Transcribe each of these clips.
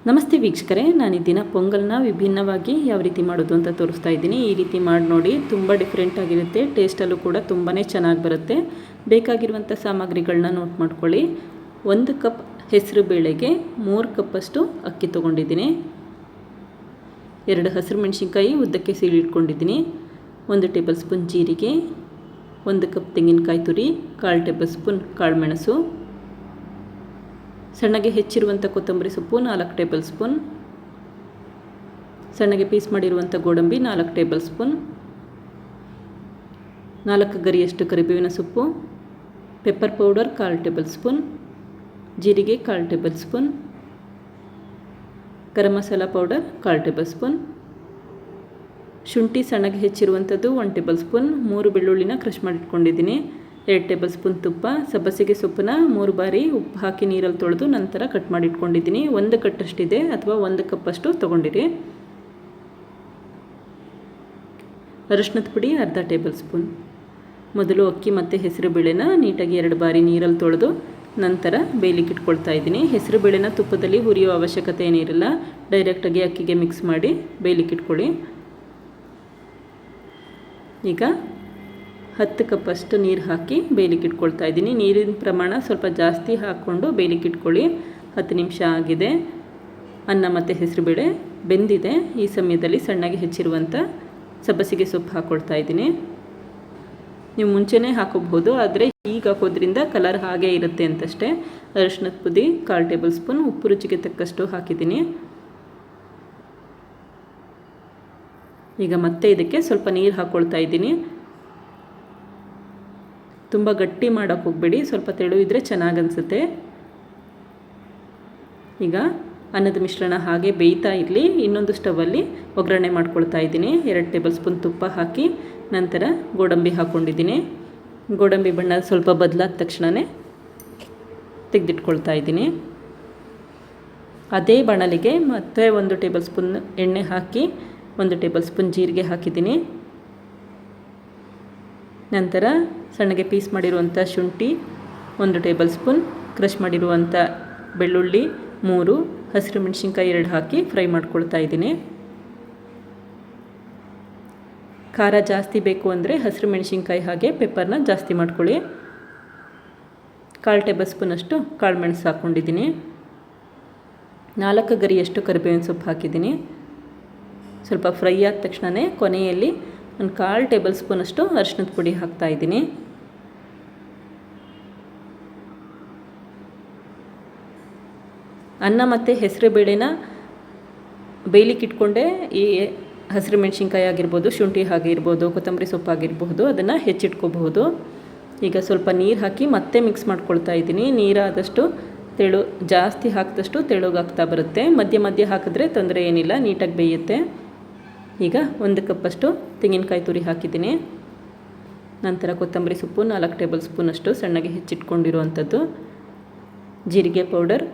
ನಮಸ್ತೆ ವೀಕ್ಷಕರೇ, ನಾನು ಈ ದಿನ ಪೊಂಗಲ್ನ ವಿಭಿನ್ನವಾಗಿ ಯಾವ ರೀತಿ ಮಾಡೋದು ಅಂತ ತೋರಿಸ್ತಾ ಇದ್ದೀನಿ. ಈ ರೀತಿ ಮಾಡಿ ನೋಡಿ, ತುಂಬ ಡಿಫ್ರೆಂಟ್ ಆಗಿರುತ್ತೆ. ಟೇಸ್ಟಲ್ಲೂ ಕೂಡ ತುಂಬಾ ಚೆನ್ನಾಗಿ ಬರುತ್ತೆ. ಬೇಕಾಗಿರುವಂಥ ಸಾಮಗ್ರಿಗಳನ್ನ ನೋಟ್ ಮಾಡ್ಕೊಳ್ಳಿ. 1 ಕಪ್ ಹೆಸರು ಬೇಳೆಗೆ 3 ಕಪ್ಪಷ್ಟು ಅಕ್ಕಿ ತೊಗೊಂಡಿದ್ದೀನಿ. 2 ಹಸಿರು ಮೆಣಸಿನ್ಕಾಯಿ ಉದ್ದಕ್ಕೆ ಸೀಳಿಟ್ಕೊಂಡಿದ್ದೀನಿ. 1 ಟೇಬಲ್ ಸ್ಪೂನ್ ಜೀರಿಗೆ, 1 ಕಪ್ ತೆಂಗಿನಕಾಯಿ ತುರಿ, 1/4 ಟೇಬಲ್ ಸ್ಪೂನ್ ಕಾಳುಮೆಣಸು, ಸಣ್ಣಗೆ ಹೆಚ್ಚಿರುವಂಥ ಕೊತ್ತಂಬರಿ ಸೊಪ್ಪು 4 ಟೇಬಲ್ ಸ್ಪೂನ್, ಸಣ್ಣಗೆ ಪೀಸ್ ಮಾಡಿರುವಂಥ ಗೋಡಂಬಿ 4 ಟೇಬಲ್ ಸ್ಪೂನ್, 4 ಗರಿಯಷ್ಟು ಕರಿಬೇವಿನ ಸೊಪ್ಪು, ಪೆಪ್ಪರ್ ಪೌಡರ್ 1/4 ಟೇಬಲ್ ಸ್ಪೂನ್, ಜೀರಿಗೆ 1/4 table spoon, garam masala powder 1/4 table spoon, ಶುಂಠಿ ಸಣ್ಣಗೆ ಹೆಚ್ಚಿರುವಂಥದ್ದು 1 ಟೇಬಲ್ ಸ್ಪೂನ್, 3 ಬೆಳ್ಳುಳ್ಳಿನ ಕ್ರಷ್ ಮಾಡಿಟ್ಕೊಂಡಿದ್ದೀನಿ, 2 ಟೇಬಲ್ ಸ್ಪೂನ್ ತುಪ್ಪ, ಸಬ್ಬಸಿಗೆ ಸೊಪ್ಪನ್ನ 3 ಬಾರಿ ಉಪ್ಪು ಹಾಕಿ ನೀರಲ್ಲಿ ತೊಳೆದು ನಂತರ ಕಟ್ ಮಾಡಿ ಇಟ್ಕೊಂಡಿದ್ದೀನಿ. 1 ಕಟ್ಟಷ್ಟಿದೆ ಅಥವಾ 1 ಕಪ್ಪಷ್ಟು ತೊಗೊಂಡಿರಿ. ಅರಿಶಿಣದ ಪುಡಿ 1/2 ಟೇಬಲ್ ಸ್ಪೂನ್. ಮೊದಲು ಅಕ್ಕಿ ಮತ್ತು ಹೆಸರು ಬೇಳೆನ ನೀಟಾಗಿ 2 ಬಾರಿ ನೀರಲ್ಲಿ ತೊಳೆದು ನಂತರ ಬೇಯಲಿಕ್ಕೆ ಇಟ್ಕೊಳ್ತಾ ಇದ್ದೀನಿ. ಹೆಸರು ಬೇಳೆನ ತುಪ್ಪದಲ್ಲಿ ಹುರಿಯೋ ಅವಶ್ಯಕತೆ ಏನಿರಲ್ಲ, ಡೈರೆಕ್ಟಾಗಿ ಅಕ್ಕಿಗೆ ಮಿಕ್ಸ್ ಮಾಡಿ ಬೇಯಲಿಕ್ಕೆ ಇಟ್ಕೊಳ್ಳಿ. ಈಗ 10 ಕಪ್ಪಷ್ಟು ನೀರು ಹಾಕಿ ಬೇಯಲಿಕ್ಕೆ ಇಟ್ಕೊಳ್ತಾ ಇದ್ದೀನಿ. ನೀರಿನ ಪ್ರಮಾಣ ಸ್ವಲ್ಪ ಜಾಸ್ತಿ ಹಾಕ್ಕೊಂಡು ಬೇಯಲಿಕ್ಕೆ ಇಟ್ಕೊಳ್ಳಿ. 10 ನಿಮಿಷ ಆಗಿದೆ. ಅನ್ನ ಮತ್ತು ಹೆಸರುಬೇಳೆ ಬೆಂದಿದೆ. ಈ ಸಮಯದಲ್ಲಿ ಸಣ್ಣಗೆ ಹೆಚ್ಚಿರುವಂಥ ಸಬ್ಬಸಿಗೆ ಸೊಪ್ಪು ಹಾಕ್ಕೊಳ್ತಾ ಇದ್ದೀನಿ. ನೀವು ಮುಂಚೆನೇ ಹಾಕೋಬಹುದು, ಆದರೆ ಈಗ ಹಾಕೋದ್ರಿಂದ ಕಲರ್ ಹಾಗೇ ಇರುತ್ತೆ ಅಂತಷ್ಟೇ. ಅರಿಶಿಣದ ಪುಡಿ 1/4 ಟೇಬಲ್ ಸ್ಪೂನ್, ಉಪ್ಪು ರುಚಿಗೆ ತಕ್ಕಷ್ಟು ಹಾಕಿದ್ದೀನಿ. ಈಗ ಮತ್ತೆ ಇದಕ್ಕೆ ಸ್ವಲ್ಪ ನೀರು ಹಾಕ್ಕೊಳ್ತಾ ಇದ್ದೀನಿ. ತುಂಬ ಗಟ್ಟಿ ಮಾಡೋಕ್ಕೆ ಹೋಗಬೇಡಿ, ಸ್ವಲ್ಪ ತೆಳು ಇದ್ದರೆ ಚೆನ್ನಾಗಿ ಅನಿಸುತ್ತೆ. ಈಗ ಅನ್ನದ ಮಿಶ್ರಣ ಹಾಗೆ ಬೇಯ್ತಾ ಇರಲಿ. ಇನ್ನೊಂದು ಸ್ಟವಲ್ಲಿ ಒಗ್ಗರಣೆ ಮಾಡ್ಕೊಳ್ತಾ ಇದ್ದೀನಿ. 2 ಟೇಬಲ್ ಸ್ಪೂನ್ ತುಪ್ಪ ಹಾಕಿ ನಂತರ ಗೋಡಂಬಿ ಹಾಕ್ಕೊಂಡಿದ್ದೀನಿ. ಗೋಡಂಬಿ ಬಣ್ಣ ಸ್ವಲ್ಪ ಬದಲಾದ ತಕ್ಷಣವೇ ತೆಗೆದಿಟ್ಕೊಳ್ತಾ ಇದ್ದೀನಿ. ಅದೇ ಬಾಣಲಿಗೆ ಮತ್ತೆ 1 ಟೇಬಲ್ ಸ್ಪೂನ್ ಎಣ್ಣೆ ಹಾಕಿ 1 ಟೇಬಲ್ ಸ್ಪೂನ್ ಜೀರಿಗೆ ಹಾಕಿದ್ದೀನಿ. ನಂತರ ಸಣ್ಣಗೆ ಪೀಸ್ ಮಾಡಿರುವಂಥ ಶುಂಠಿ 1 ಟೇಬಲ್ ಸ್ಪೂನ್, ಕ್ರಷ್ ಮಾಡಿರುವಂಥ ಬೆಳ್ಳುಳ್ಳಿ 3, ಹಸಿರು ಮೆಣಸಿನ್ಕಾಯಿ 2 ಹಾಕಿ ಫ್ರೈ ಮಾಡ್ಕೊಳ್ತಾ ಇದ್ದೀನಿ. ಖಾರ ಜಾಸ್ತಿ ಬೇಕು ಅಂದರೆ ಹಸಿರು ಮೆಣಸಿನ್ಕಾಯಿ ಹಾಗೆ ಪೆಪ್ಪರ್ನ ಜಾಸ್ತಿ ಮಾಡ್ಕೊಳ್ಳಿ. 1/4 ಟೇಬಲ್ ಸ್ಪೂನಷ್ಟು ಕಾಳುಮೆಣಸು ಹಾಕ್ಕೊಂಡಿದ್ದೀನಿ. 4 ಗರಿಯಷ್ಟು ಕರಿಬೇವಿನ ಸೊಪ್ಪು ಹಾಕಿದ್ದೀನಿ. ಸ್ವಲ್ಪ ಫ್ರೈ ಆದ ತಕ್ಷಣವೇ ಕೊನೆಯಲ್ಲಿ 1/4 ಟೇಬಲ್ ಸ್ಪೂನಷ್ಟು ಅರಿಶಿಣದ ಪುಡಿ ಹಾಕ್ತಾ ಇದ್ದೀನಿ. ಅನ್ನ ಮತ್ತು ಹೆಸರು ಬೇಳೆನ ಬೇಯಲಿಕ್ಕೆ ಇಟ್ಕೊಂಡೆ ಈ ಹಸಿರು ಮೆಣಸಿನ್ಕಾಯಿ ಆಗಿರ್ಬೋದು, ಶುಂಠಿ ಆಗಿರ್ಬೋದು, ಕೊತ್ತಂಬರಿ ಸೊಪ್ಪು ಆಗಿರಬಹುದು, ಅದನ್ನು ಹೆಚ್ಚಿಟ್ಕೋಬಹುದು. ಈಗ ಸ್ವಲ್ಪ ನೀರು ಹಾಕಿ ಮತ್ತೆ ಮಿಕ್ಸ್ ಮಾಡ್ಕೊಳ್ತಾ ಇದ್ದೀನಿ. ನೀರಾದಷ್ಟು ತೆಳು ಜಾಸ್ತಿ ಹಾಕಿದಷ್ಟು ತೆಳುಗಾಗ್ತಾ ಬರುತ್ತೆ. ಮಧ್ಯ ಮಧ್ಯ ಹಾಕಿದ್ರೆ ತೊಂದರೆ ಏನಿಲ್ಲ, ನೀಟಾಗಿ ಬೇಯುತ್ತೆ. ಈಗ 1 ಕಪ್ಪಷ್ಟು ತೆಂಗಿನಕಾಯಿ ತುರಿ ಹಾಕಿದ್ದೀನಿ. ನಂತರ ಕೊತ್ತಂಬರಿ ಸೊಪ್ಪು 4 ಟೇಬಲ್ ಸ್ಪೂನಷ್ಟು ಸಣ್ಣಗೆ ಹೆಚ್ಚಿಟ್ಕೊಂಡಿರುವಂಥದ್ದು, ಜೀರಿಗೆ powder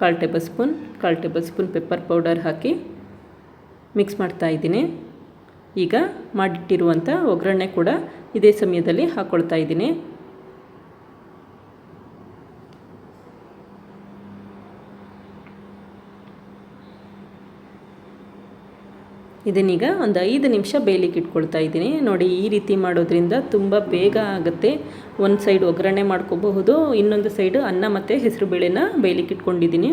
1/4 table spoon, 1/4 table spoon pepper powder ಹಾಕಿ ಮಿಕ್ಸ್ ಮಾಡ್ತಾ ಇದ್ದೀನಿ. ಈಗ ಮಾಡಿಟ್ಟಿರುವಂಥ ಒಗ್ಗರಣೆ ಕೂಡ ಇದೇ ಸಮಯದಲ್ಲಿ ಹಾಕ್ಕೊಳ್ತಾ ಇದ್ದೀನಿ. ಇದನ್ನೀಗ ಒಂದು 5 ನಿಮಿಷ ಬೇಯಲಿಕ್ಕೆ ಇಟ್ಕೊಳ್ತಾ ಇದ್ದೀನಿ. ನೋಡಿ, ಈ ರೀತಿ ಮಾಡೋದ್ರಿಂದ ತುಂಬ ಬೇಗ ಆಗುತ್ತೆ. ಒಂದು ಸೈಡ್ ಒಗ್ಗರಣೆ ಮಾಡ್ಕೋಬಹುದು, ಇನ್ನೊಂದು ಸೈಡು ಅನ್ನ ಮತ್ತು ಹೆಸರು ಬೇಳೆನ ಬೇಯಲಿಕ್ಕೆ ಇಟ್ಕೊಂಡಿದ್ದೀನಿ.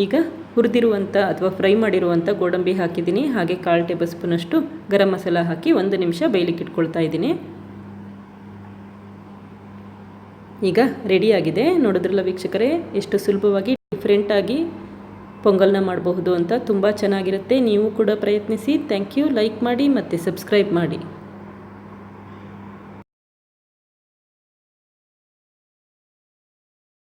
ಈಗ ಹುರಿದಿರುವಂಥ ಅಥವಾ ಫ್ರೈ ಮಾಡಿರುವಂಥ ಗೋಡಂಬಿ ಹಾಕಿದ್ದೀನಿ. ಹಾಗೆ 1/4 ಟೇಬಲ್ ಸ್ಪೂನಷ್ಟು ಗರಂ ಮಸಾಲ ಹಾಕಿ 1 ನಿಮಿಷ ಬೇಯಲಿಕ್ಕೆ ಇಟ್ಕೊಳ್ತಾ ಇದ್ದೀನಿ. ಈಗ ರೆಡಿಯಾಗಿದೆ. ನೋಡಿದ್ರಲ್ಲ ವೀಕ್ಷಕರೇ, ಎಷ್ಟು ಸುಲಭವಾಗಿ ಡಿಫ್ರೆಂಟಾಗಿ ಪೊಂಗಲ್ನ ಮಾಡಬಹುದು ಅಂತ. ತುಂಬ ಚೆನ್ನಾಗಿರುತ್ತೆ. ನೀವು ಕೂಡ ಪ್ರಯತ್ನಿಸಿ. Thank you. ಲೈಕ್ ಮಾಡಿ ಮತ್ತು ಸಬ್ಸ್ಕ್ರೈಬ್ ಮಾಡಿ.